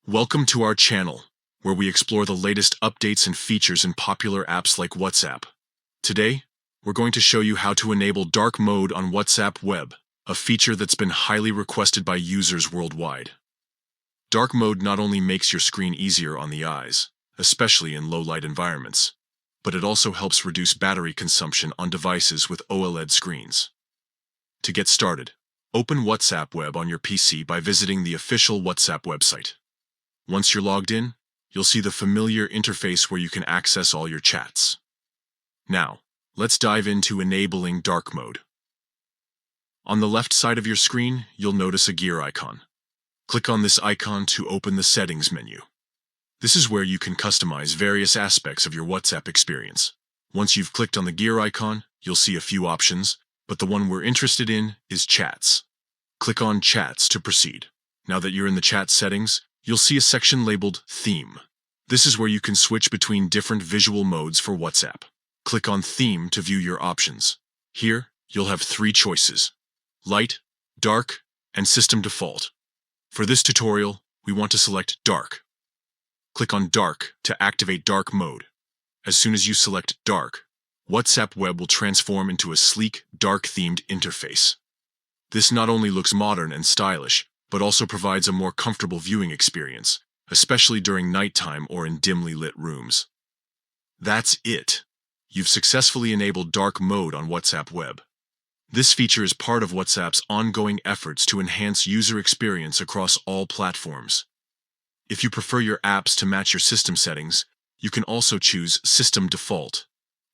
Welcome to our channel, where we explore the latest updates and features in popular apps like WhatsApp. Today, we're going to show you how to enable dark mode on WhatsApp Web, a feature that's been highly requested by users worldwide. Dark mode not only makes your screen easier on the eyes, especially in low-light environments, but it also helps reduce battery consumption on devices with OLED screens. To get started, open WhatsApp Web on your PC by visiting the official WhatsApp website. Once you're logged in, you'll see the familiar interface where you can access all your chats. Now, let's dive into enabling dark mode. On the left side of your screen, you'll notice a gear icon. Click on this icon to open the settings menu. This is where you can customize various aspects of your WhatsApp experience. Once you've clicked on the gear icon, you'll see a few options, but the one we're interested in is chats. Click on Chats to proceed. Now that you're in the chat settings, you'll see a section labeled Theme. This is where you can switch between different visual modes for WhatsApp. Click on Theme to view your options. Here, you'll have 3 choices: Light, Dark, and System Default. For this tutorial, we want to select Dark. Click on Dark to activate dark mode. As soon as you select Dark, WhatsApp Web will transform into a sleek, dark-themed interface. This not only looks modern and stylish, but also provides a more comfortable viewing experience, especially during nighttime or in dimly lit rooms. That's it! You've successfully enabled dark mode on WhatsApp Web. This feature is part of WhatsApp's ongoing efforts to enhance user experience across all platforms. If you prefer your apps to match your system settings, you can also choose System Default,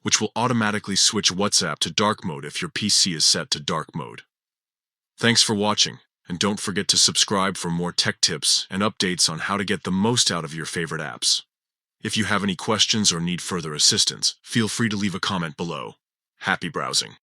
which will automatically switch WhatsApp to dark mode if your PC is set to dark mode. Thanks for watching, and don't forget to subscribe for more tech tips and updates on how to get the most out of your favorite apps. If you have any questions or need further assistance, feel free to leave a comment below. Happy browsing!